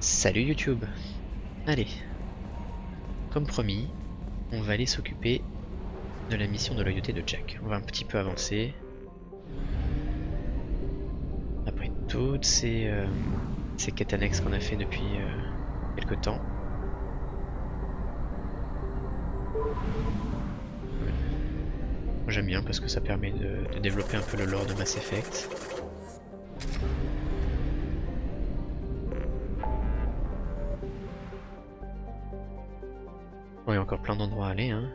Salut YouTube. Allez, comme promis, on va aller s'occuper de la mission de loyauté de Jack. On va un petit peu avancer. Après toutes ces quêtes annexes qu'on a fait depuis quelques temps. Moi j'aime bien parce que ça permet de développer un peu le lore de Mass Effect. Bon, il y a encore plein d'endroits à aller, hein.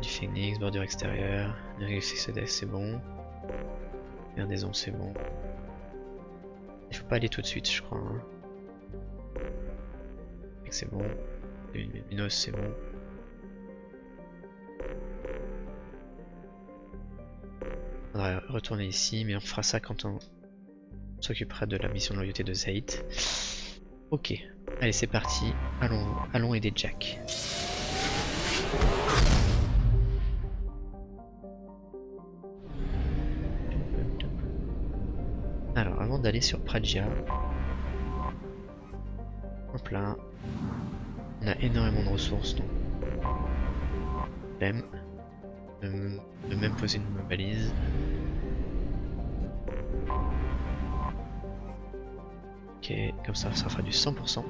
Du Phoenix, bordure extérieure, CCDS c'est bon. Gardaison c'est bon. Il faut pas aller tout de suite je crois. Hein. C'est bon. Minos c'est bon. On va retourner ici, mais on fera ça quand on s'occupera de la mission de loyauté de Zaid. Ok, allez c'est parti, allons aider Jack. Alors avant d'aller sur Pragia, hop là, on a énormément de ressources donc problème de même poser une balise. Ok, comme ça fera du 100%.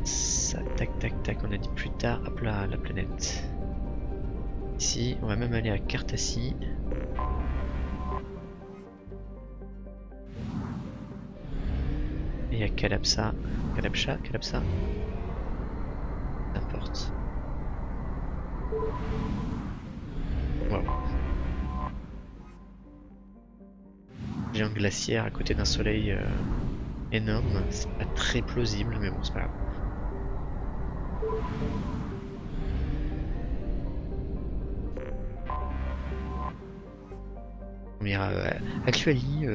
Ça, tac tac tac, on a dit plus tard, hop là, la planète. Ici, on va même aller à Cartassie. Et à Kalapsa. Kalapsa. N'importe. Wow. J'ai un glaciaire à côté d'un soleil énorme. C'est pas très plausible, mais bon, c'est pas grave. On ira actually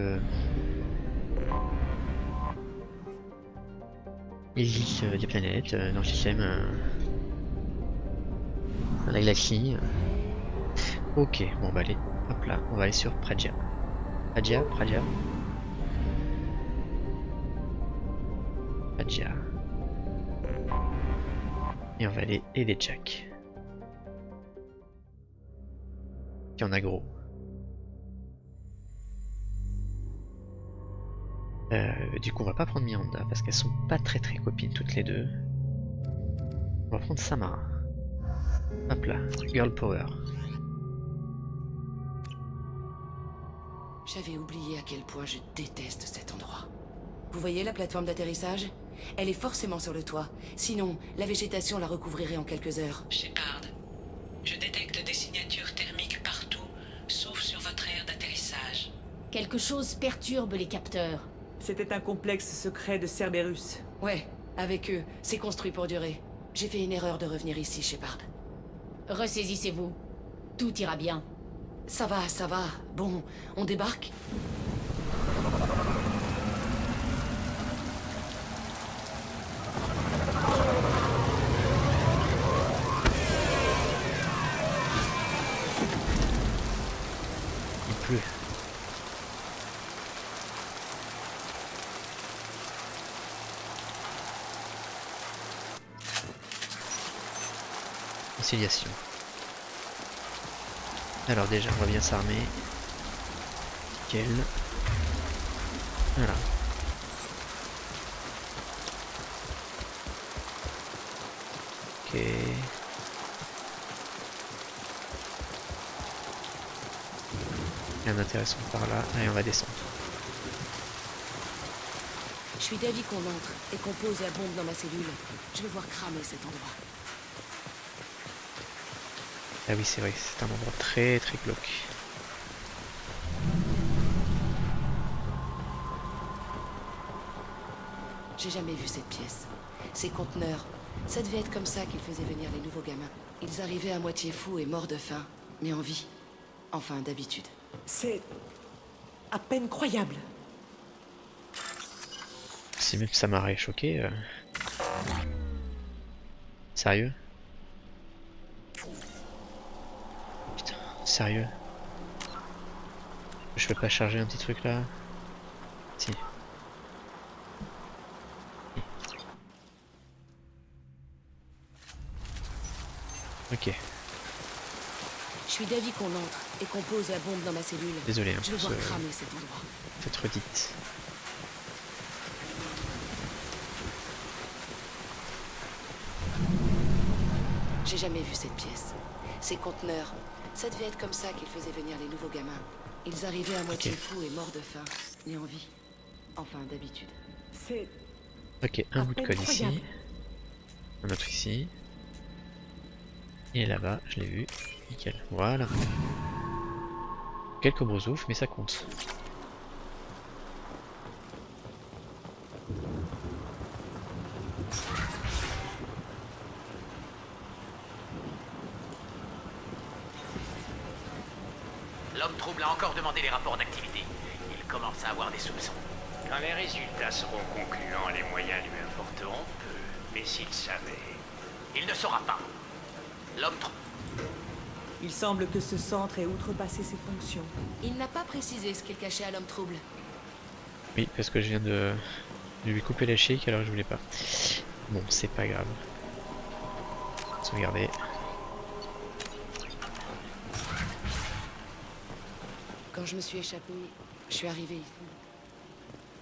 existe des planètes dans le système la galaxie. Ok, bon bah allez, hop là, on va aller sur Pragia. Pragia. Et on va aller aider Jack. Qui en a gros. Du coup on va pas prendre Miranda parce qu'elles sont pas très copines toutes les deux. On va prendre Samara. Hop là, Girl Power. J'avais oublié à quel point je déteste cet endroit. Vous voyez la plateforme d'atterrissage? Elle est forcément sur le toit. Sinon, la végétation la recouvrirait en quelques heures. Shepard, je détecte des signatures thermiques partout, sauf sur votre aire d'atterrissage. Quelque chose perturbe les capteurs. C'était un complexe secret de Cerberus. Ouais, avec eux, c'est construit pour durer. J'ai fait une erreur de revenir ici, Shepard. Ressaisissez-vous. Tout ira bien. Ça va. Bon, on débarque? Il pleut. Conciliation. Alors déjà on va bien s'armer. Nickel. Voilà. Ok. Rien d'intéressant par là. Allez on va descendre. Je suis d'avis qu'on entre et qu'on pose la bombe dans ma cellule. Je veux voir cramer cet endroit. Ah oui c'est vrai, c'est un endroit très glauque. J'ai jamais vu cette pièce. Ces conteneurs, ça devait être comme ça qu'ils faisaient venir les nouveaux gamins. Ils arrivaient à moitié fous et morts de faim, mais en vie. Enfin, d'habitude. C'est à peine croyable. Si même Samara est choquée. Sérieux? Putain, sérieux? Je peux pas charger un petit truc là? Si. Ok, Je suis d'avis qu'on entre et qu'on pose la bombe dans ma cellule. désolé hein, Je vais pour voir cramer cet endroit. cette redite. J'ai jamais vu cette pièce. Ces conteneurs, ça devait être comme ça qu'ils faisaient venir les nouveaux gamins. Ils arrivaient à moitié Ok. fous et morts de faim, mais en vie. Enfin, d'habitude. C'est Ok, un à bout de peine code ici, croyable. un autre ici. Et là-bas, je l'ai vu. Nickel, voilà. Quelques gros oufs, mais ça compte. L'homme trouble a encore demandé les rapports d'activité. Il commence à avoir des soupçons. Quand les résultats seront concluants, les moyens lui importeront peu. Mais s'il savait... Il ne saura pas. L'homme trouble. Il semble que ce centre ait outrepassé ses fonctions. Il n'a pas précisé ce qu'il cachait à l'homme trouble. Oui, parce que je viens de lui couper la chic alors que je voulais pas. Bon, c'est pas grave. Sauvegarder. Quand je me suis échappée, je suis arrivée ici.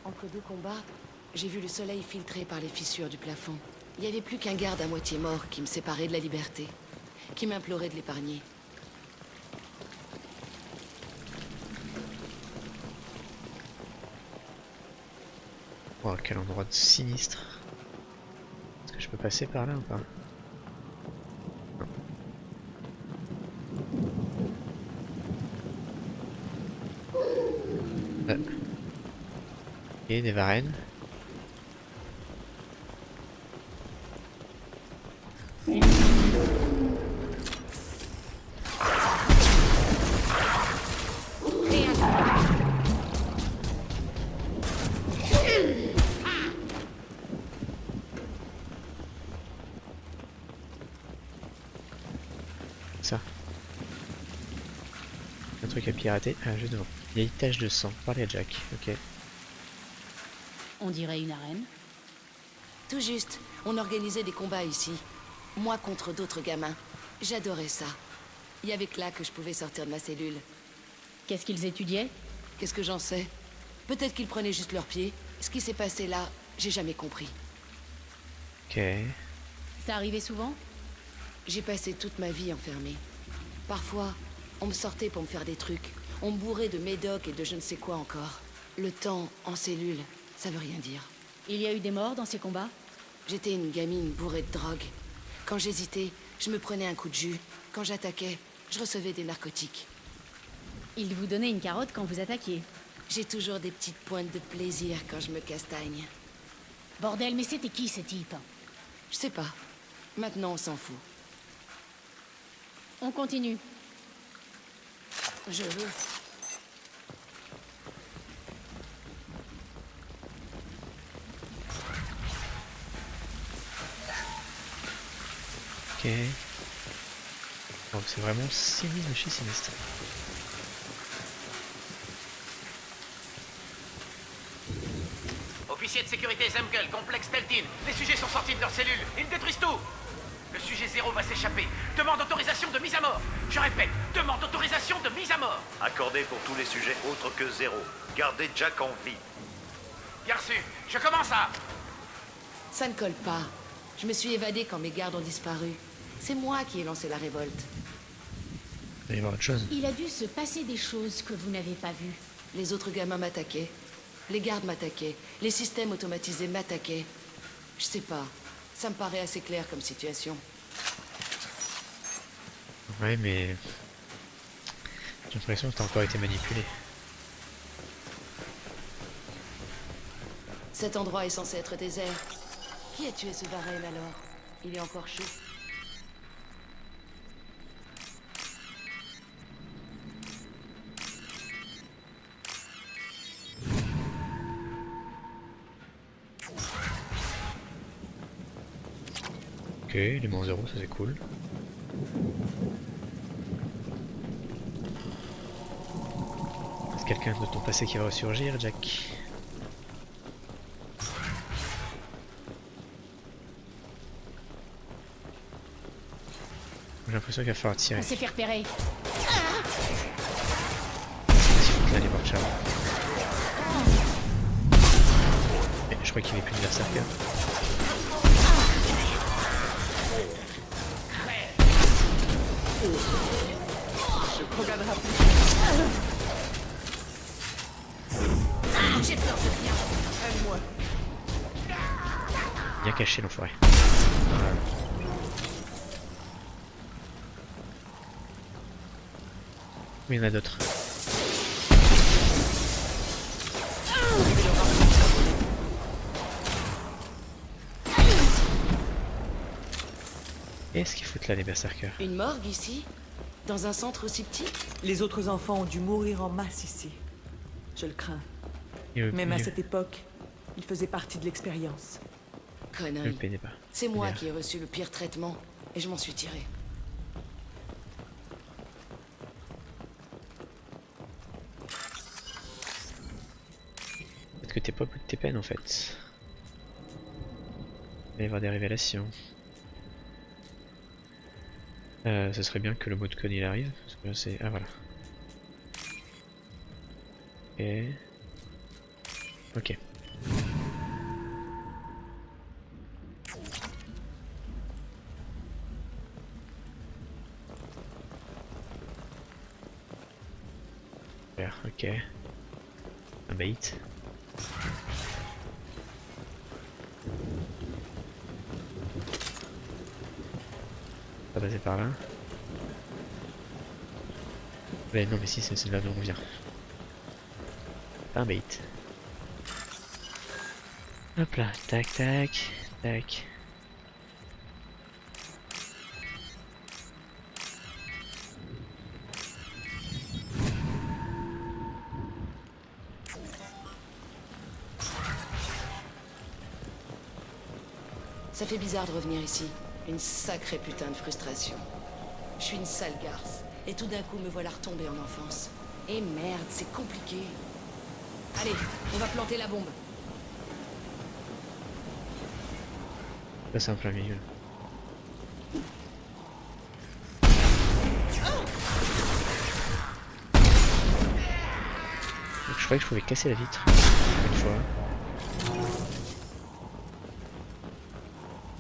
Entre deux combats, j'ai vu le soleil filtrer par les fissures du plafond. Il n'y avait plus qu'un garde à moitié mort qui me séparait de la liberté, qui m'implorait de l'épargner. Oh, quel endroit de sinistre. Est-ce que je peux passer par là ou pas? Non. Ok, des varennes. Ça. Un truc à pirater. Ah, juste devant. Vieille tache de sang. Parlez à Jack. Ok. On dirait une arène. Tout juste, on organisait des combats ici. Moi contre d'autres gamins. J'adorais ça. Il y avait que là que je pouvais sortir de ma cellule. Qu'est-ce qu'ils étudiaient? Qu'est-ce que j'en sais? Peut-être qu'ils prenaient juste leurs pieds. Ce qui s'est passé là, j'ai jamais compris. Ok. Ça arrivait souvent? J'ai passé toute ma vie enfermée. Parfois, on me sortait pour me faire des trucs. On me bourrait de médoc et de je ne sais quoi encore. Le temps en cellule, ça veut rien dire. Il y a eu des morts dans ces combats? J'étais une gamine bourrée de drogue. Quand j'hésitais, je me prenais un coup de jus. Quand j'attaquais, je recevais des narcotiques. Ils vous donnaient une carotte quand vous attaquiez. J'ai toujours des petites pointes de plaisir quand je me castagne. Bordel, mais c'était qui ce type? Je sais pas. Maintenant, on s'en fout. On continue. Je veux. Ok. Donc c'est vraiment sinistre chez sinistre. Officier de sécurité Zemkel, complexe Teltin. Les sujets sont sortis de leur cellule. Ils détruisent tout. Le sujet 0 va s'échapper. Demande autorisation de mise à mort. Je répète, demande autorisation de mise à mort. Accordé pour tous les sujets autres que 0. Gardez Jack en vie. Bien reçu. Je commence à... Ça ne colle pas. Je me suis évadée quand mes gardes ont disparu. C'est moi qui ai lancé la révolte. Il va y avoir autre chose. Il a dû se passer des choses que vous n'avez pas vues. Les autres gamins m'attaquaient. Les gardes m'attaquaient. Les systèmes automatisés m'attaquaient. Je sais pas. Ça me paraît assez clair comme situation. Ouais, mais j'ai l'impression que t'as encore été manipulé. Cet endroit est censé être désert. Qui a tué ce Varenne alors? Il est encore chaud. Ok, élément 0, ça c'est cool. Est-ce quelqu'un de ton passé qui va ressurgir, Jack? J'ai l'impression qu'il va falloir tirer. On s'est fait repérer. Là, les bords de char. Je crois qu'il n'est plus de berserker. Je regarderai plus. J'ai peur de rien. Aide-moi. Bien caché l'enfoiré. Voilà. Mais il y en a d'autres. Qu'est-ce qu'ils foutent là les berserkers? Une morgue ici? Dans un centre aussi petit? Les autres enfants ont dû mourir en masse ici. Je le crains. Et le Même à cette époque, ils faisaient partie de l'expérience. le Connerie. PD pas. C'est moi Merde. qui ai reçu le pire traitement, et je m'en suis tiré. Peut-être que t'es pas au bout de tes peines en fait. Il va y avoir des révélations. Ce serait bien que le mot de code il arrive. Parce que là c'est. Ah voilà. Et. Ok. Super, ok. Un bait. Pas passer par là. Mais non mais si c'est là d'où on vient. Un bait. Hop là, tac tac, tac. Ça fait bizarre de revenir ici. Une sacrée putain de frustration. Je suis une sale garce, et tout d'un coup me voilà retombée en enfance. Et merde, c'est compliqué. Allez, on va planter la bombe. Là c'est un plein milieu. Donc, je croyais que je pouvais casser la vitre. Une fois.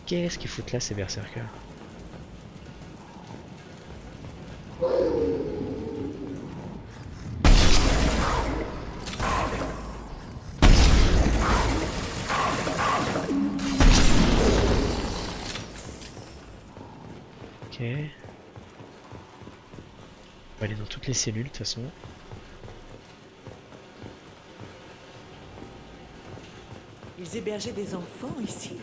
Qu'est-ce qu'ils foutent là ces berserkers? Ok. On va aller dans toutes les cellules de toute façon. Ils hébergeaient des enfants ici.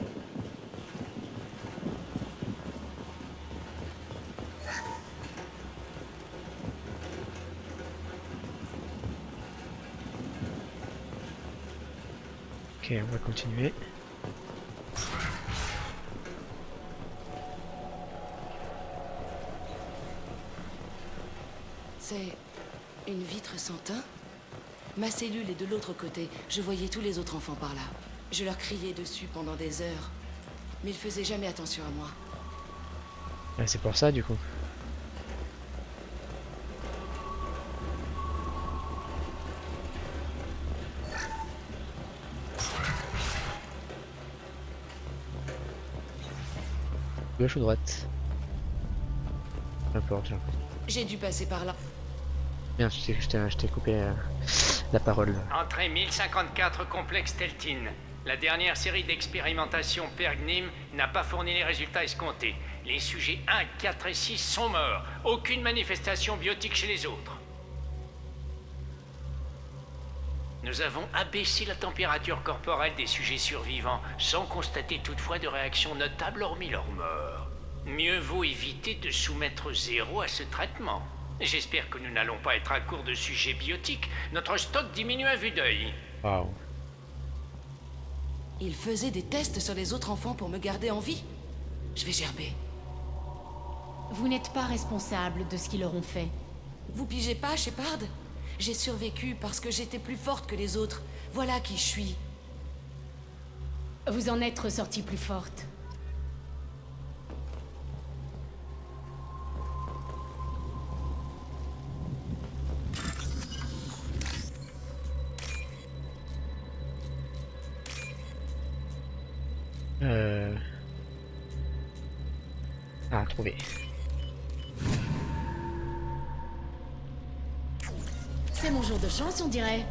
Ok, on va continuer. C'est une vitre sans teint? Ma cellule est de l'autre côté. Je voyais tous les autres enfants par là. Je leur criais dessus pendant des heures. Mais ils faisaient jamais attention à moi. Ah, c'est pour ça du coup. Gauche ou droite? Peu importe, j'ai l'impression. J'ai dû passer par là. Merde, je t'ai coupé la parole. Entrée 1054 complexe Teltine. La dernière série d'expérimentations Pergnim n'a pas fourni les résultats escomptés. Les sujets 1, 4 et 6 sont morts. Aucune manifestation biotique chez les autres. Nous avons abaissé la température corporelle des sujets survivants, sans constater toutefois de réaction notable hormis leur mort. Mieux vaut éviter de soumettre Zéro à ce traitement. J'espère que nous n'allons pas être à court de sujets biotiques. Notre stock diminue à vue d'œil. Waouh. Ils faisaient des tests sur les autres enfants pour me garder en vie. Je vais gerber. Vous n'êtes pas responsable de ce qu'ils leur ont fait. Vous pigez pas, Shepard? J'ai survécu parce que j'étais plus forte que les autres. Voilà qui je suis. Vous en êtes ressortie plus forte. Ah, trouvé. C'est mon jour de chance, on dirait.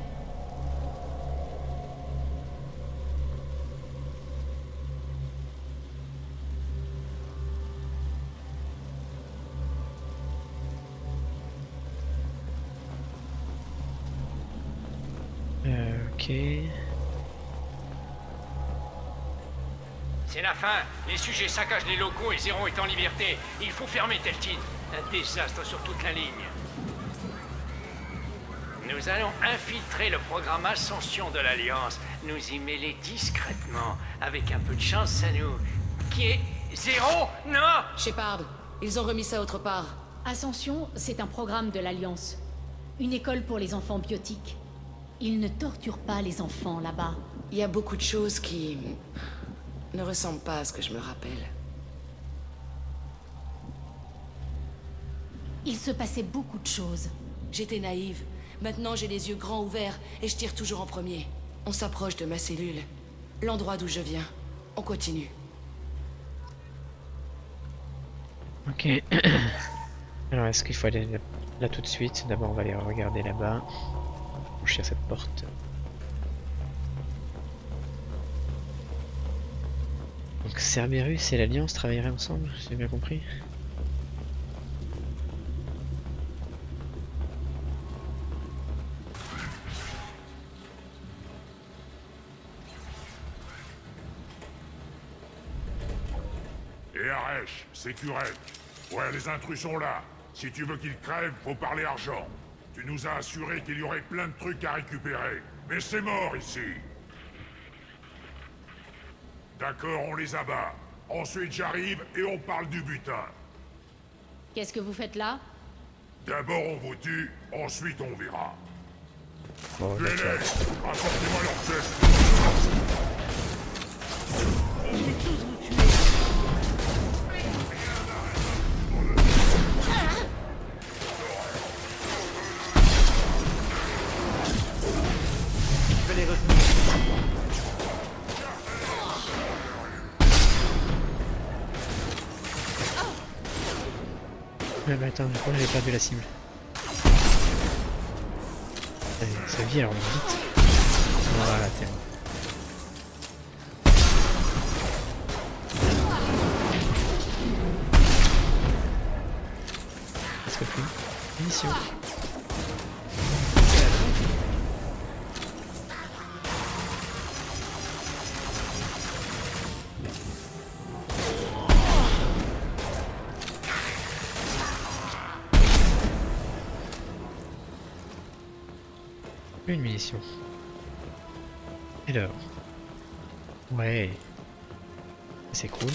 Ok. C'est la fin. Les sujets saccagent les locaux et Zéro est en liberté. Il faut fermer Teltine. Un désastre sur toute la ligne. Nous allons infiltrer le programme Ascension de l'Alliance. Nous y mêler discrètement. Avec un peu de chance, ça nous... Qui est... Zéro? Non! Shepard, ils ont remis ça autre part. Ascension, c'est un programme de l'Alliance. Une école pour les enfants biotiques. Ils ne torturent pas les enfants là-bas. Il y a beaucoup de choses qui... ne ressemblent pas à ce que je me rappelle. Il se passait beaucoup de choses. J'étais naïve. Maintenant, j'ai les yeux grands ouverts et je tire toujours en premier. On s'approche de ma cellule. L'endroit d'où je viens. On continue. Ok. Alors, est-ce qu'il faut aller là tout de suite? D'abord, on va aller regarder là-bas. Toucher à cette porte. Donc, Cerberus et l'Alliance travailleraient ensemble, si j'ai bien compris. Et Aresh, c'est Kurek. Ouais, les intrus sont là. Si tu veux qu'ils crèvent, faut parler argent. Tu nous as assuré qu'il y aurait plein de trucs à récupérer. Mais c'est mort ici. D'accord, on les abat. Ensuite j'arrive et on parle du butin. Qu'est-ce que vous faites là? D'abord on vous tue, ensuite on verra. Bon, Tuez-les! d'accord. Apportez-moi leur tête! Je vais les retenir. Ouais, bah attends, pourquoi j'avais perdu la cible? Ça vit alors vite. Voilà, t'es bon. Presque plus. Mission. Une munition. Alors. Ouais. C'est cool.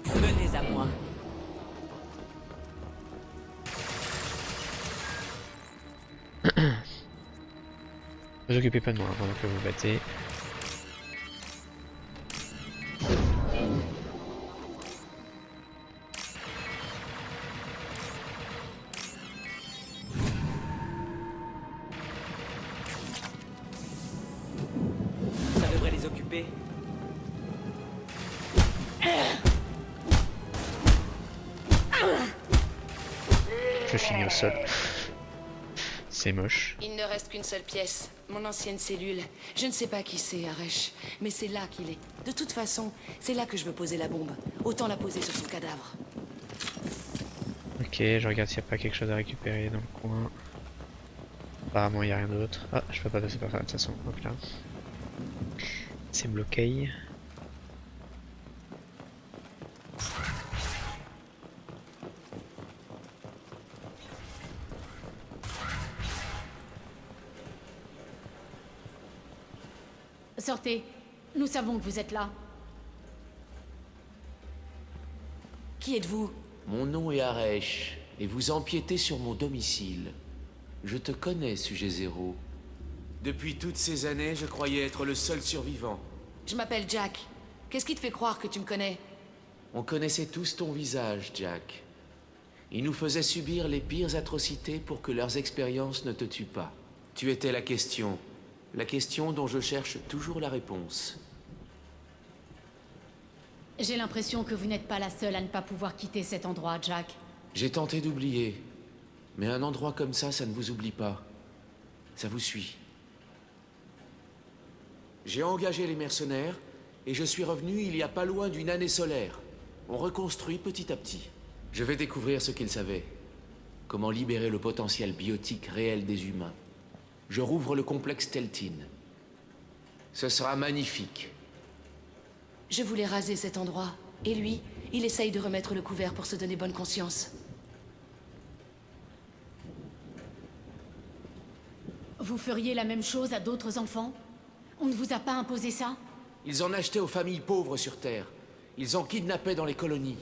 Venez à moi. Ne vous occupez pas de moi pendant que vous battez. Ça devrait les occuper. Je finis au sol. C'est moche. Il ne reste qu'une seule pièce. Mon ancienne cellule. Je ne sais pas qui c'est, Aresh. Mais c'est là qu'il est. De toute façon, c'est là que je veux poser la bombe. Autant la poser sur son cadavre. Ok, je regarde s'il n'y a pas quelque chose à récupérer dans le coin. Apparemment il n'y a rien d'autre. Ah, je peux pas passer par là de toute façon. Hop là. C'est bloqué. Sortez. Nous savons que vous êtes là. Qui êtes-vous? Mon nom est Aresh, et vous empiétez sur mon domicile. Je te connais, sujet zéro. Depuis toutes ces années, je croyais être le seul survivant. Je m'appelle Jack. Qu'est-ce qui te fait croire que tu me connais? On connaissait tous ton visage, Jack. Ils nous faisaient subir les pires atrocités pour que leurs expériences ne te tuent pas. Tu étais la question. La question dont je cherche toujours la réponse. J'ai l'impression que vous n'êtes pas la seule à ne pas pouvoir quitter cet endroit, Jack. J'ai tenté d'oublier. Mais un endroit comme ça ne vous oublie pas. Ça vous suit. J'ai engagé les mercenaires, et je suis revenu il y a pas loin d'une année solaire. On reconstruit petit à petit. Je vais découvrir ce qu'ils savaient. Comment libérer le potentiel biotique réel des humains. Je rouvre le complexe Teltin. Ce sera magnifique. Je voulais raser cet endroit. Et lui, il essaye de remettre le couvert pour se donner bonne conscience. Vous feriez la même chose à d'autres enfants? On ne vous a pas imposé ça? Ils en achetaient aux familles pauvres sur Terre. Ils en kidnappaient dans les colonies.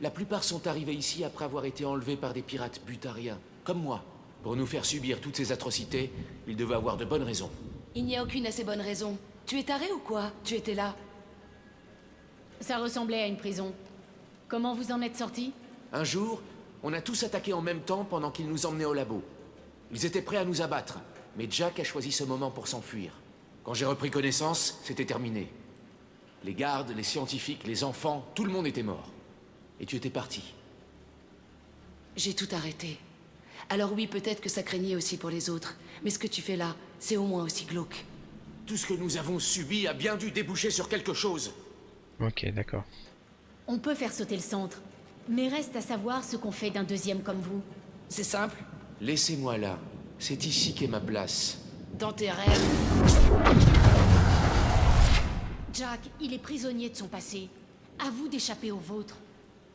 La plupart sont arrivés ici après avoir été enlevés par des pirates butariens, comme moi. Pour nous faire subir toutes ces atrocités, ils devaient avoir de bonnes raisons. Il n'y a aucune assez bonne raison. Tu es taré ou quoi? Tu étais là. Ça ressemblait à une prison. Comment vous en êtes sortis? Un jour, on a tous attaqué en même temps pendant qu'ils nous emmenaient au labo. Ils étaient prêts à nous abattre, mais Jack a choisi ce moment pour s'enfuir. Quand j'ai repris connaissance, c'était terminé. Les gardes, les scientifiques, les enfants, tout le monde était mort. Et tu étais parti. J'ai tout arrêté. Alors oui, peut-être que ça craignait aussi pour les autres. Mais ce que tu fais là, c'est au moins aussi glauque. Tout ce que nous avons subi a bien dû déboucher sur quelque chose. Ok, d'accord. On peut faire sauter le centre. Mais reste à savoir ce qu'on fait d'un deuxième comme vous. C'est simple. Laissez-moi là. C'est ici qu'est ma place. Dans tes rêves. Jack, il est prisonnier de son passé. À vous d'échapper au vôtre.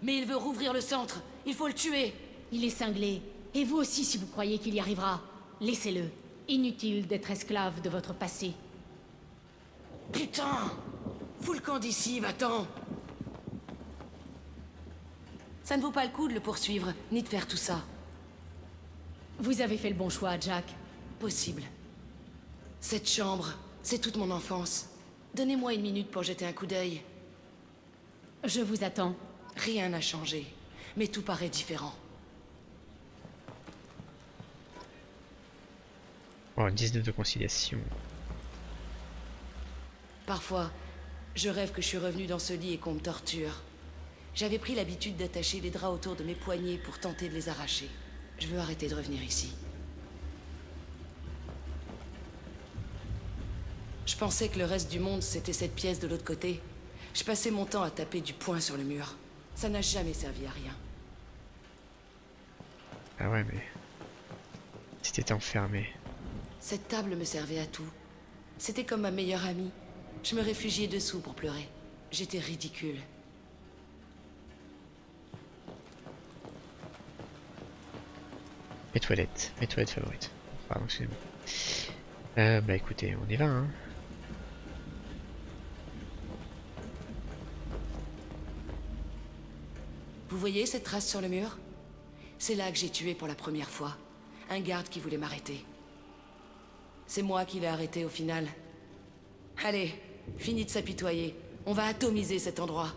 Mais il veut rouvrir le centre. Il faut le tuer. Il est cinglé. Et vous aussi si vous croyez qu'il y arrivera. Laissez-le. Inutile d'être esclave de votre passé. Putain! Fous le camp d'ici, va-t'en! Ça ne vaut pas le coup de le poursuivre, ni de faire tout ça. Vous avez fait le bon choix, Jack. Possible. Cette chambre, c'est toute mon enfance. Donnez-moi une minute pour jeter un coup d'œil. Je vous attends. Rien n'a changé, mais tout paraît différent. Oh, 19 de conciliation. Parfois, je rêve que je suis revenu dans ce lit et qu'on me torture. J'avais pris l'habitude d'attacher les draps autour de mes poignets pour tenter de les arracher. Je veux arrêter de revenir ici. Je pensais que le reste du monde, c'était cette pièce de l'autre côté. Je passais mon temps à taper du poing sur le mur. Ça n'a jamais servi à rien. Ah ouais, mais... si t'étais enfermé... Cette table me servait à tout. C'était comme ma meilleure amie. Je me réfugiais dessous pour pleurer. J'étais ridicule. Mes toilettes favorites. Pardon, excusez-moi. Bah écoutez, on y va, hein. Vous voyez cette trace sur le mur? C'est là que j'ai tué pour la première fois. Un garde qui voulait m'arrêter. C'est moi qui l'ai arrêté au final. Allez, fini de s'apitoyer. On va atomiser cet endroit.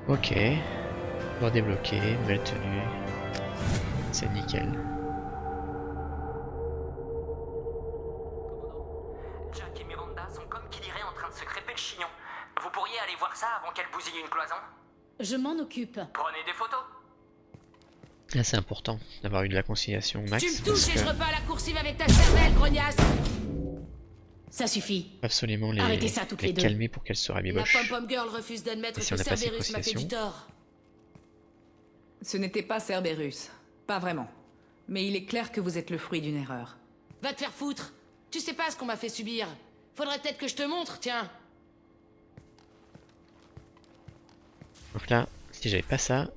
Ok. Bord débloqué, nouvelle tenue. C'est nickel. Jack et Miranda sont comme qui dirait en train de se crêper le chignon. Vous pourriez aller voir ça avant qu'elle bousille une cloison? Je m'en occupe. Prenez des photos. Là, c'est important d'avoir eu de la conciliation max. Tu me touches et je repars à la coursive avec ta cervelle, grognasse! Ça suffit. Absolument les, Arrêtez ça toutes les deux. calmer pour qu'elle se La rabiboche. pom-pom girl refuse d'admettre Et si que on a passé Cerberus m'a fait conciliation du tort. Ce n'était pas Cerberus. Pas vraiment. Mais il est clair que vous êtes le fruit d'une erreur. Va te faire foutre! Tu sais pas ce qu'on m'a fait subir. Faudrait peut-être que je te montre, tiens. Donc là, si j'avais pas ça,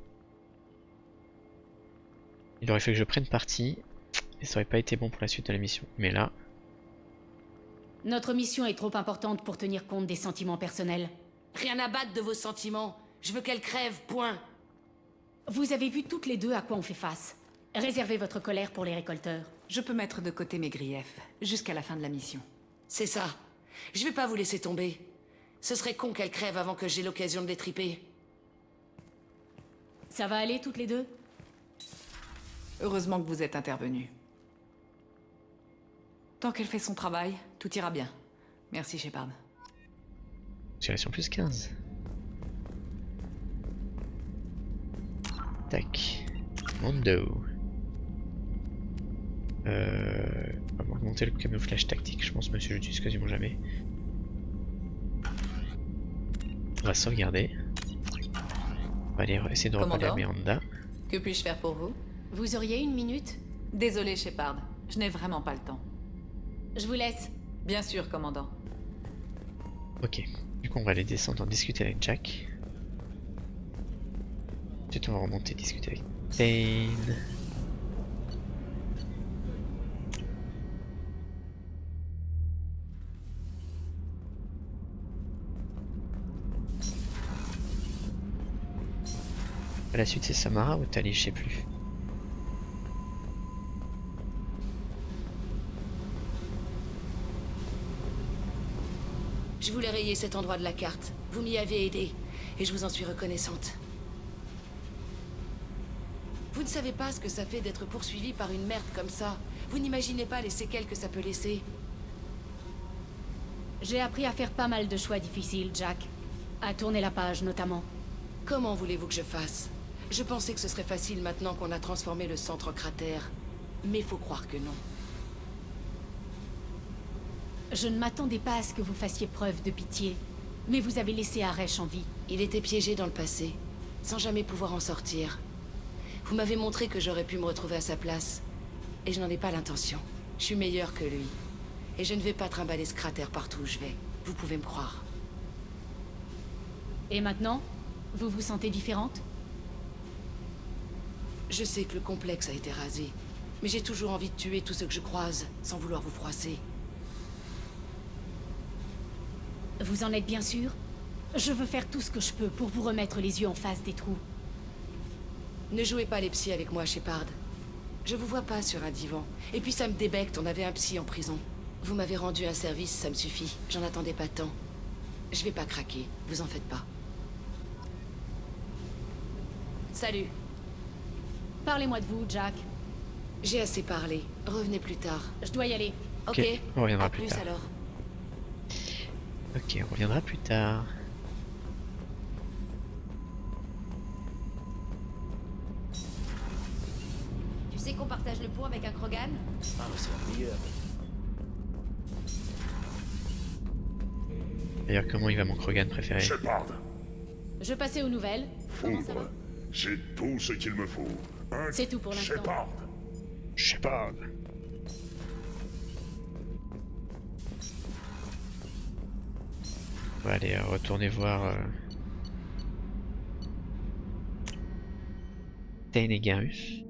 il aurait fallu que je prenne parti et ça aurait pas été bon pour la suite de la mission. Mais là, Notre mission est trop importante pour tenir compte des sentiments personnels. Rien à battre de vos sentiments. Je veux qu'elle crève, point. Vous avez vu toutes les deux à quoi on fait face. Réservez votre colère pour les récolteurs. Je peux mettre de côté mes griefs, jusqu'à la fin de la mission. C'est ça. Je vais pas vous laisser tomber. Ce serait con qu'elle crève avant que j'ai l'occasion de les triper. Ça va aller toutes les deux? Heureusement que vous êtes intervenus. Tant qu'elle fait son travail, tout ira bien. Merci, Shepard. situation plus 15. Tac. Mondo. On va augmenter le camouflage tactique, je pense, monsieur, je l'utilise quasiment jamais. On va sauvegarder. On va aller essayer de reparler à Miranda. Que puis-je faire pour vous? Vous auriez une minute? Désolé, Shepard. Je n'ai vraiment pas le temps. Je vous laisse. Bien sûr, commandant. Ok. Du coup, on va aller descendre, en discuter avec Jack. Ensuite, on va remonter, discuter avec Thane. La suite, c'est Samara ou Tali, je sais plus. Je voulais rayer cet endroit de la carte. Vous m'y avez aidé, et je vous en suis reconnaissante. Vous ne savez pas ce que ça fait d'être poursuivi par une merde comme ça. Vous n'imaginez pas les séquelles que ça peut laisser. J'ai appris à faire pas mal de choix difficiles, Jack. À tourner la page, notamment. Comment voulez-vous que je fasse? Je pensais que ce serait facile maintenant qu'on a transformé le centre en cratère. Mais faut croire que non. Je ne m'attendais pas à ce que vous fassiez preuve de pitié. Mais vous avez laissé Aresh en vie. Il était piégé dans le passé, sans jamais pouvoir en sortir. Vous m'avez montré que j'aurais pu me retrouver à sa place. Et je n'en ai pas l'intention. Je suis meilleure que lui. Et je ne vais pas trimballer ce cratère partout où je vais. Vous pouvez me croire. Et maintenant, vous vous sentez différente? Je sais que le complexe a été rasé. Mais j'ai toujours envie de tuer tout ce que je croise, sans vouloir vous froisser. Vous en êtes bien sûr? Je veux faire tout ce que je peux pour vous remettre les yeux en face des trous. Ne jouez pas les psys avec moi, Shepard. Je vous vois pas sur un divan. Et puis ça me débecte, on avait un psy en prison. Vous m'avez rendu un service, ça me suffit. J'en attendais pas tant. Je vais pas craquer, vous en faites pas. Salut. Parlez-moi de vous, Jack. J'ai assez parlé. Revenez plus tard. Je dois y aller. Ok, on reviendra à plus plus tard. alors. Ok, on reviendra plus tard. Tu sais qu'on partage le pot avec un Krogan? Ah, c'est la meilleure. D'ailleurs, comment il va mon Krogan préféré? Shepard, Je passais aux nouvelles. Comment ça va? foudre, c'est tout ce qu'il me faut. Un C'est tout pour l'instant. Shepard. Shepard. On va aller retourner voir Thane et Garus.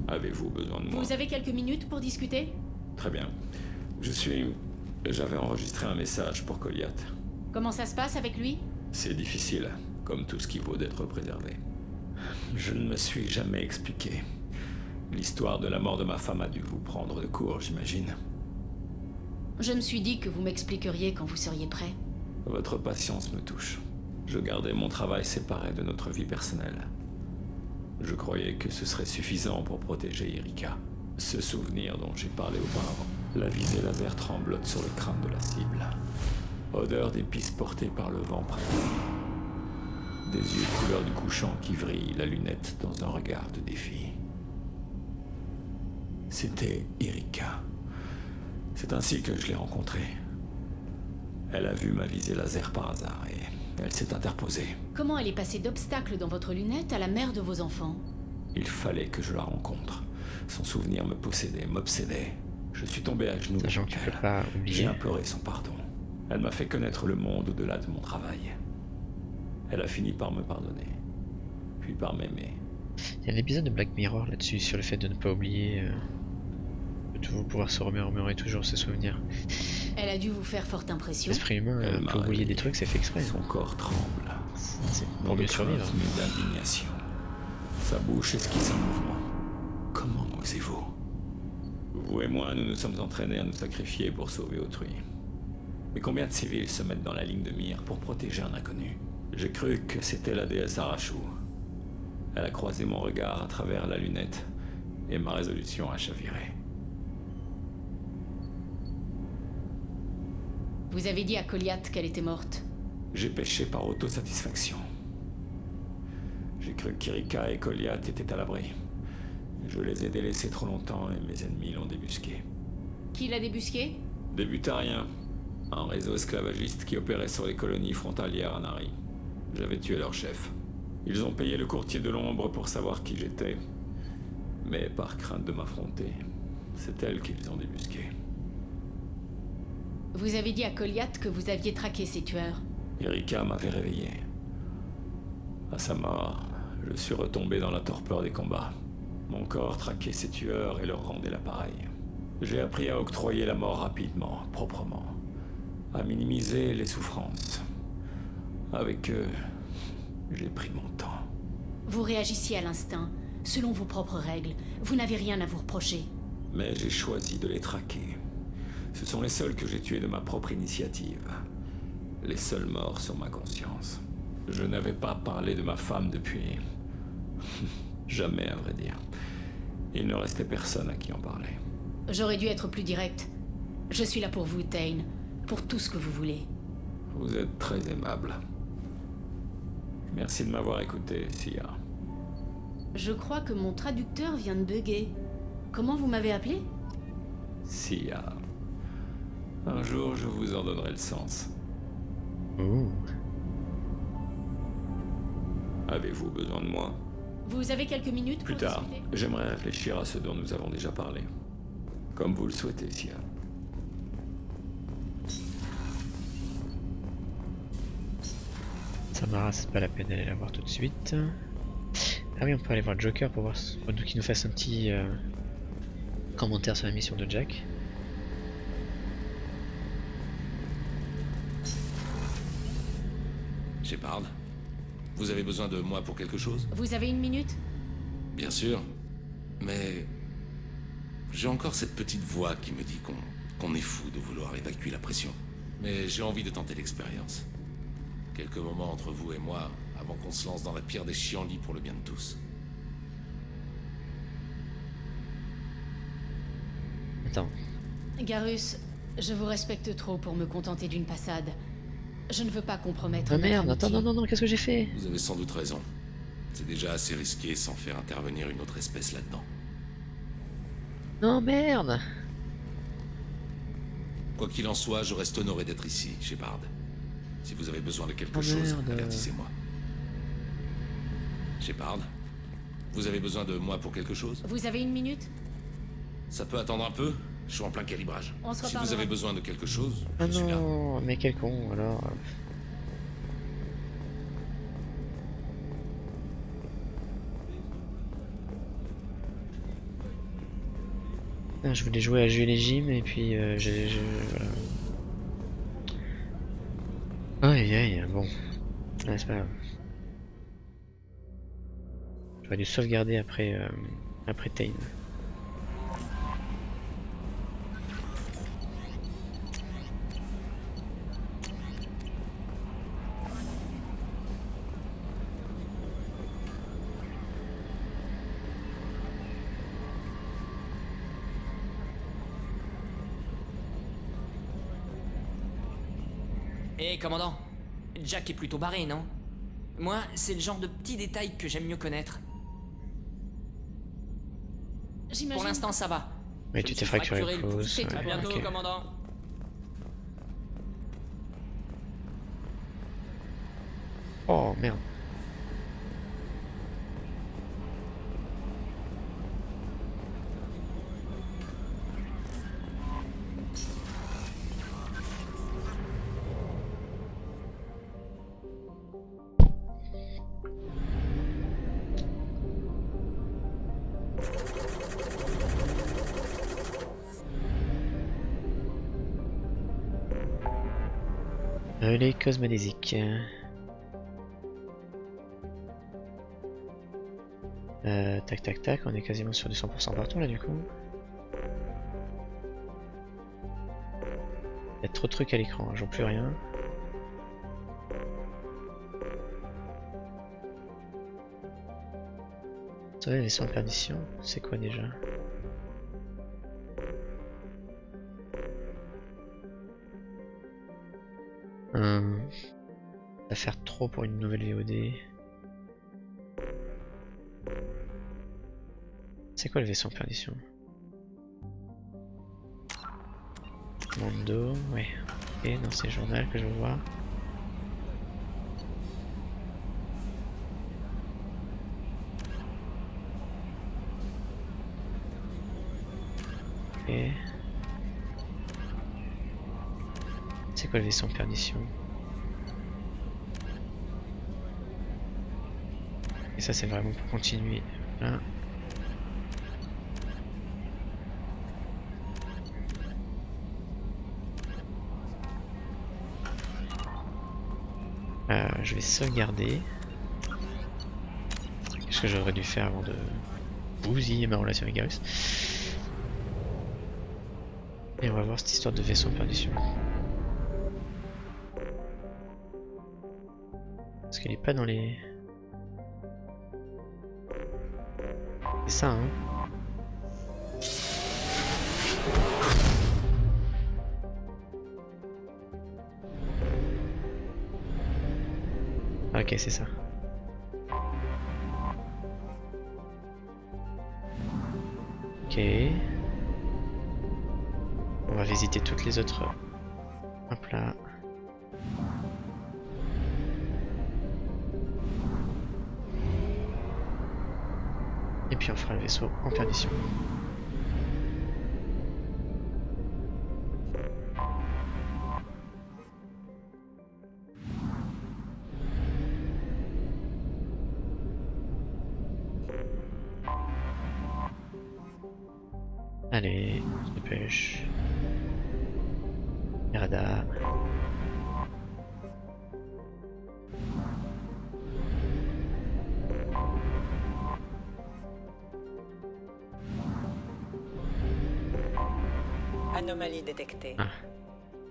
Avez-vous besoin de moi? Vous avez quelques minutes pour discuter? Très bien. J'avais enregistré un message pour Goliath. Comment ça se passe avec lui? C'est difficile, comme tout ce qui vaut d'être préservé. Je ne me suis jamais expliqué. L'histoire de la mort de ma femme a dû vous prendre de court, j'imagine. Je me suis dit que vous m'expliqueriez quand vous seriez prêt. Votre patience me touche. Je gardais mon travail séparé de notre vie personnelle. Je croyais que ce serait suffisant pour protéger Erika. Ce souvenir dont j'ai parlé auparavant. La visée laser tremblote sur le crâne de la cible. Odeur d'épices portée par le vent printanier. Des yeux couleur du couchant qui vrillent, la lunette dans un regard de défi. C'était Erika. C'est ainsi que je l'ai rencontrée. Elle a vu ma visée laser par hasard et elle s'est interposée. Comment elle est passée d'obstacle dans votre lunette à la mère de vos enfants? Il fallait que je la rencontre. Son souvenir me possédait, m'obsédait. Je suis tombé à genoux Sachant devant que tu peux elle. pas oublier. J'ai imploré son pardon. Elle m'a fait connaître le monde au-delà de mon travail. Elle a fini par me pardonner, puis par m'aimer. Il y a un épisode de Black Mirror là-dessus, sur le fait de ne pas oublier, de toujours pouvoir se remémorer toujours ses souvenirs. Elle a dû vous faire forte impression. L'esprit humain peut oublier des trucs, c'est fait exprès. Son corps tremble. C'est pour mieux survivre. Mais d'indignation. Sa bouche esquisse un mouvement. Comment osez-vous? Vous et moi, nous nous sommes entraînés à nous sacrifier pour sauver autrui. Mais combien de civils se mettent dans la ligne de mire pour protéger un inconnu? J'ai cru que c'était la déesse Arashu. Elle a croisé mon regard à travers la lunette, et ma résolution a chaviré. Vous avez dit à Goliath qu'elle était morte. J'ai péché par autosatisfaction. J'ai cru qu'Erika et Goliath étaient à l'abri. Je les ai délaissés trop longtemps et mes ennemis l'ont débusqué. Qui l'a débusqué? Des Butariens. Un réseau esclavagiste qui opérait sur les colonies frontalières à Nari. J'avais tué leur chef. Ils ont payé le courtier de l'ombre pour savoir qui j'étais. Mais par crainte de m'affronter, c'est elle qu'ils ont débusqué. Vous avez dit à Goliath que vous aviez traqué ces tueurs. Erika m'avait réveillé. À sa mort, je suis retombé dans la torpeur des combats. Mon corps traquait ces tueurs et leur rendait l'appareil. J'ai appris à octroyer la mort rapidement, proprement. À minimiser les souffrances. Avec eux, j'ai pris mon temps. Vous réagissiez à l'instinct, selon vos propres règles. Vous n'avez rien à vous reprocher. Mais j'ai choisi de les traquer. Ce sont les seuls que j'ai tués de ma propre initiative. Les seuls morts sur ma conscience. Je n'avais pas parlé de ma femme depuis... jamais, à vrai dire. Il ne restait personne à qui en parler. J'aurais dû être plus direct. Je suis là pour vous, Thane. Pour tout ce que vous voulez. Vous êtes très aimable. Merci de m'avoir écouté, Sia. Je crois que mon traducteur vient de bugger. Comment vous m'avez appelé? Sia. Un jour, je vous en donnerai le sens. Ouh. Avez-vous besoin de moi? Vous avez quelques minutes Plus pour tard, discuter? j'aimerais réfléchir à ce dont nous avons déjà parlé. Comme vous le souhaitez, Sia. Samara, c'est pas la peine d'aller la voir tout de suite. Ah oui, on peut aller voir Joker pour voir qu'il nous fasse un petit commentaire sur la mission de Jack. Shepard, vous avez besoin de moi pour quelque chose? Vous avez une minute? Bien sûr, mais j'ai encore cette petite voix qui me dit qu'on est fou de vouloir évacuer la pression. Mais j'ai envie de tenter l'expérience. Quelques moments entre vous et moi, avant qu'on se lance dans la pire des chienlits pour le bien de tous. Attends. Garus, je vous respecte trop pour me contenter d'une passade. Je ne veux pas compromettre Ah notre merde, amitié. attends, non, qu'est-ce que j'ai fait? Vous avez sans doute raison. C'est déjà assez risqué sans faire intervenir une autre espèce là-dedans. Non, merde! Quoi qu'il en soit, je reste honoré d'être ici, Shepard. Si vous avez besoin de quelque Oh chose, merde. avertissez-moi. Shepard, vous avez besoin de moi pour quelque chose? Vous avez une minute? Ça peut attendre un peu? Je suis en plein calibrage. On se Si vous reparlera. avez besoin de quelque chose, Ah je suis là. non, mais quel con alors. Ah, je voulais jouer à Jules et Jim et puis voilà. Aïe aïe, bon. Ah, c'est pas grave. J'aurais dû sauvegarder après Thane. Hé, commandant. Jack est plutôt barré, non? Moi, c'est le genre de petits détails que j'aime mieux connaître. J'imagine. Pour l'instant, ça va. Mais Je tu me t'es suis fracturé le pouce, pouce. c'est tout. À bientôt, ok. commandant. Oh merde. Relais cosmodésique. Tac tac tac, on est quasiment sur du 100% partout là du coup. Il y a trop de trucs à l'écran, hein, j'en plus rien. Sauver les vaisseaux en perdition, c'est quoi déjà? Ça va faire trop pour une nouvelle VOD. C'est quoi le vaisseau en perdition? Mando, ouais. Ok, non, c'est le journal que je veux voir. Ok. C'est quoi le vaisseau en perdition? Et ça c'est vraiment pour continuer. Là. Je vais sauvegarder. Qu'est-ce que j'aurais dû faire avant de bousiller ma relation avec Garrus? Et on va voir cette histoire de vaisseau en perdition. Parce qu'elle est pas dans les... C'est ça, hein. Ok, c'est ça. Ok. On va visiter toutes les autres. Hop là. Et puis on fera le vaisseau en perdition. Allez, on se dépêche. Les radars. Anomalie détectée. Ah.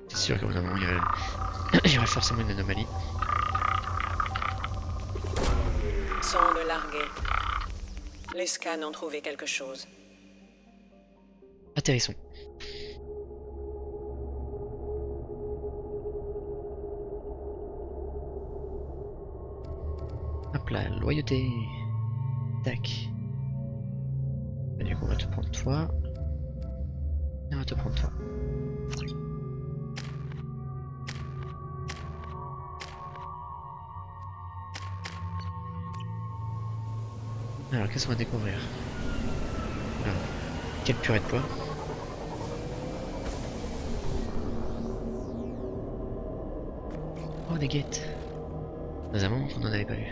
C'est sûr qu'au bout d'un moment il y aurait forcément une anomalie. Sonde larguée. Les scans ont trouvé quelque chose. Atterrissons. Hop là, loyauté. Tac. Et du coup on va te prendre toi. Et on va te prendre toi. Alors qu'est-ce qu'on va découvrir? Alors, quelle purée de poids. Oh des gates. Dans un moment qu'on n'en avait pas vu.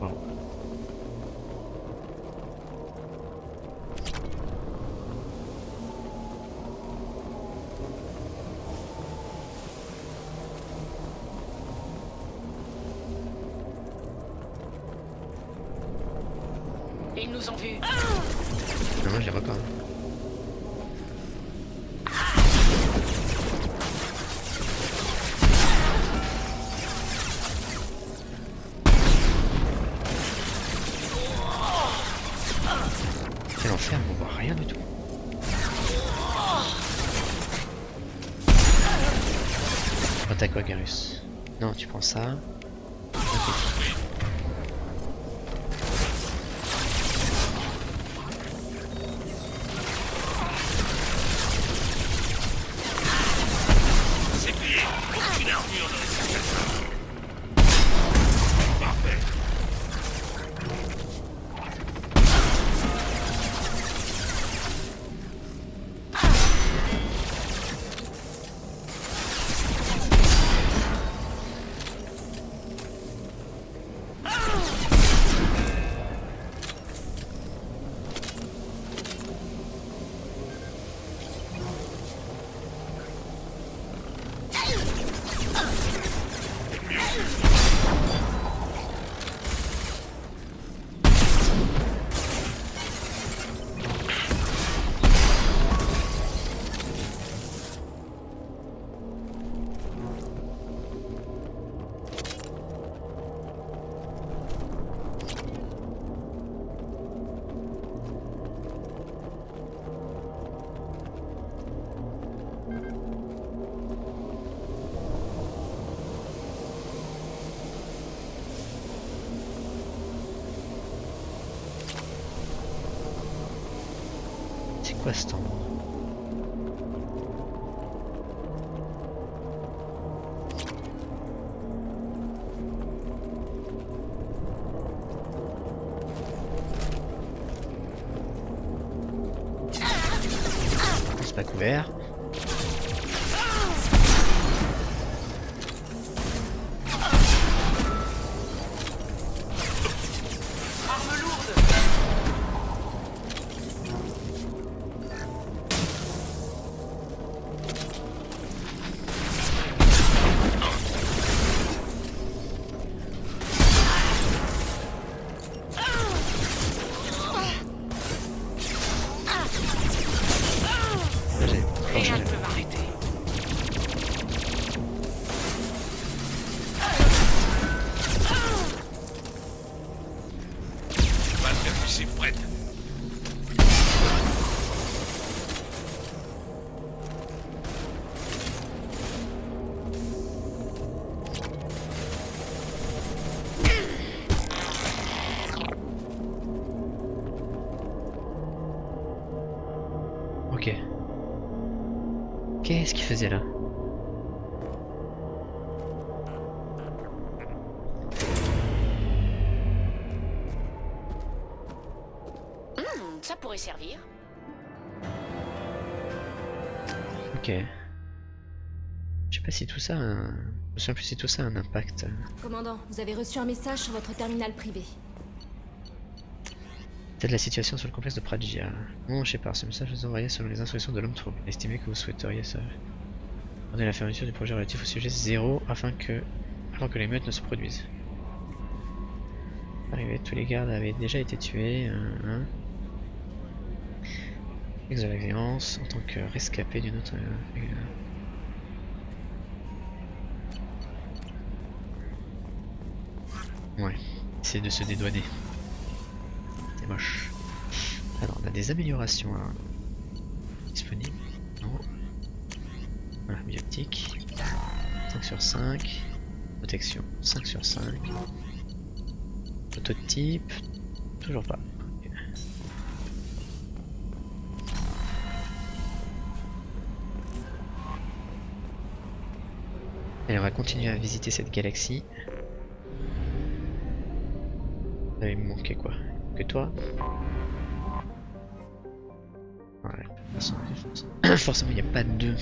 Wow. Ils nous ont vus. Non, je les vois pas. Quel enfer, on voit rien du tout. Oh, t'as quoi, Garrus? Non, tu prends ça. Okay. C'est quoi ce temps? C'est pas couvert. Rien ne peut m'arrêter. Va te faire pisser, prête. Ok. Qu'est-ce qu'il faisait là? Ça pourrait servir. Ok. Je sais pas si tout ça a un... Je me souviens plus si tout ça a un impact. Commandant, vous avez reçu un message sur votre terminal privé. Peut-être la situation sur le complexe de Pradjia. Non, je sais pas, ce message vous envoyé selon les instructions de l'homme trouble. Estimez que vous souhaiteriez ça. Ordonnez la fermeture du projet relatif au sujet 0 avant que l'émeute ne se produise. Arrivé, tous les gardes avaient déjà été tués. Ex de la violence en tant que rescapé d'une autre. Ouais, c'est de se dédouaner. C'est moche. Alors, on a des améliorations disponibles. Non. Voilà, biotique. 5 sur 5. Protection, 5 sur 5. Prototype. Toujours pas. Okay. Allez, on va continuer à visiter cette galaxie. Là, il me manquait quoi? Que toi? Ouais, forcément il n'y a pas de deux.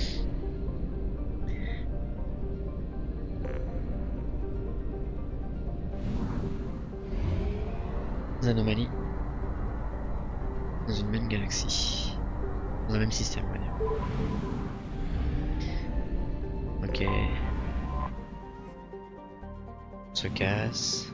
Anomalies dans une même galaxie, dans un même système, on va dire. Ok. On se casse.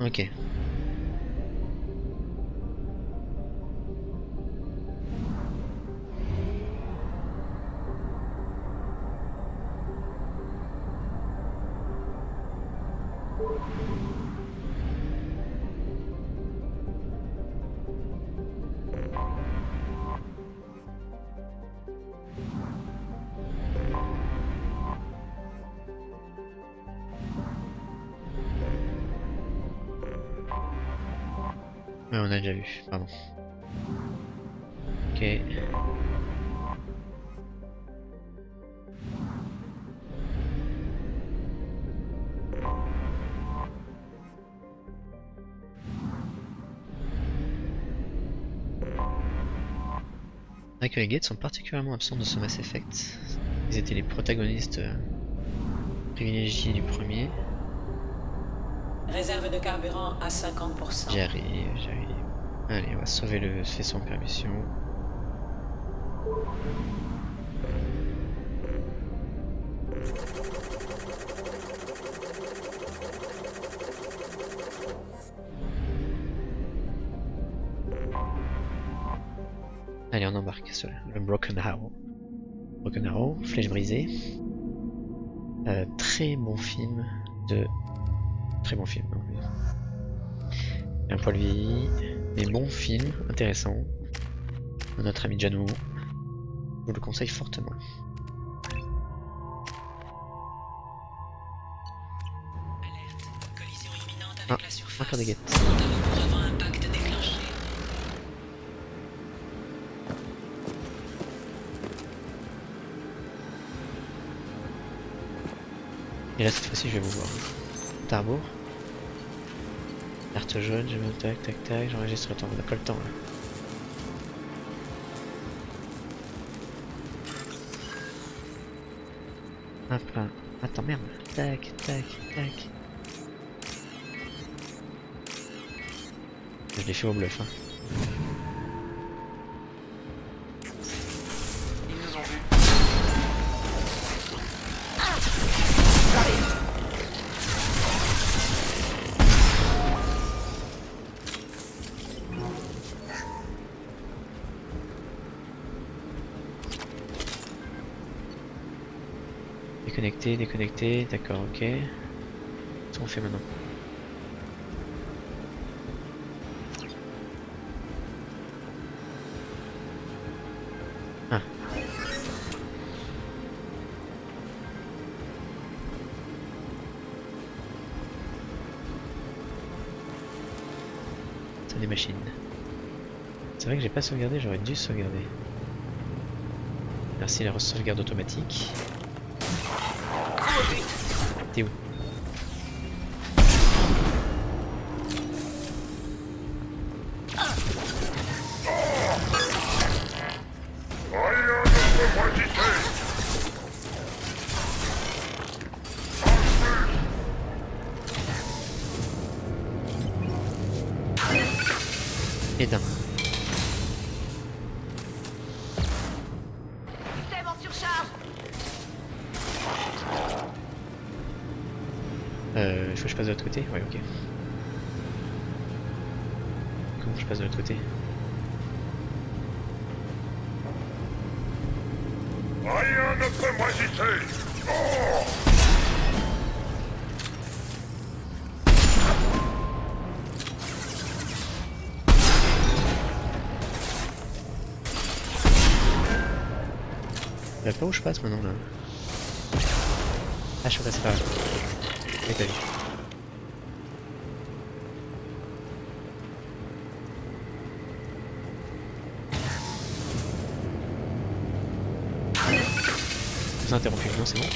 Ok. Ouais, on a déjà vu, pardon. Ok. C'est vrai que les Gates sont particulièrement absents de ce Mass Effect. Ils étaient les protagonistes privilégiés du premier. Réserve de carburant à 50%. J'arrive. Allez, on va sauver le faisceau en permission. Allez, on embarque sur le Broken Arrow. Broken Arrow, flèche brisée. Très bon film de... Très bon film. Un poil vieilli, mais bon film, intéressant. De notre ami Jano. Je vous le conseille fortement. Ah, encore des guettes. Et là cette fois-ci je vais vous voir. Tarbour. Carte jaune, je me tac tac tac, j'enregistre le temps, on n'a pas le temps là. Hop là. Attends merde. Tac tac tac. Je l'ai fait au bluff hein. Ils nous ont vus. Déconnecté, déconnecté, d'accord, ok. Qu'est-ce qu'on fait maintenant? Ah. C'est des machines. C'est vrai que j'ai pas sauvegardé, j'aurais dû sauvegarder. Merci la sauvegarde automatique. T'es où? Et d'un. Système en surcharge. Il faut que je passe de l'autre côté? Ouais, ok. Comment je passe de l'autre côté? Rien ne peut m'agiter. Oh! Je sais pas où je passe maintenant là. Ah, je suis passé par là. Et t'as vu. Je vous ai interrompu, non c'est bon.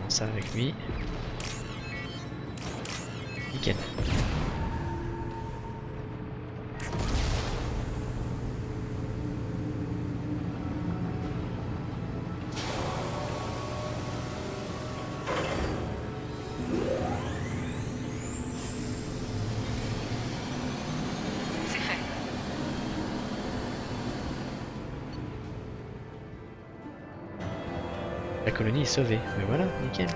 Ça avec lui. Nickel. C'est fait. La colonie est sauvée. Mais voilà, nickel.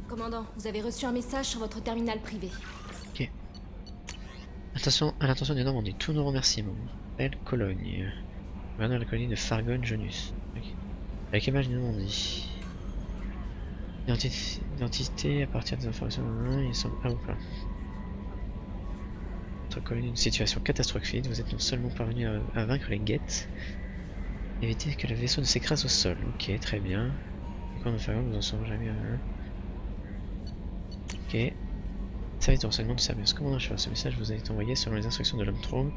Commandant, vous avez reçu un message sur votre terminal privé. Ok. Attention à l'intention du Normandie. Tous nos remerciements. Belle Cologne. Gouverneur de la colonie de Fargon Jonus. Okay. Avec image du Normandie. Identité à partir des informations. Il semble. Ah, oula. Notre colonie une situation catastrophique. Vous êtes non seulement parvenu à vaincre les guettes, éviter que le vaisseau ne s'écrase au sol. Ok, très bien. Quand nous Fargon, nous en sommes jamais. Ok. Service de renseignement de Cerberus. Commandant chef, ce message vous a été envoyé selon les instructions de l'homme Trog.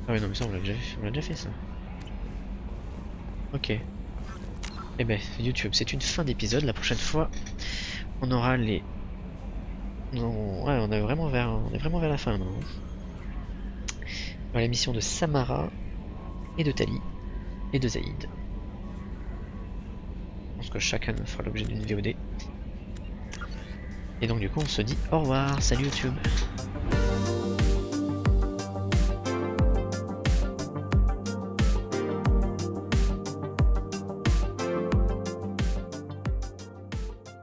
Ah ouais non mais ça on l'a déjà fait ça. Ok. Eh ben YouTube, c'est une fin d'épisode. La prochaine fois, on aura les. Non, ouais, on est vraiment vers la fin maintenant. Voilà, la mission de Samara et de Tali et de Zaïd. Je pense que chacun fera l'objet d'une VOD. Et donc du coup on se dit au revoir, salut YouTube.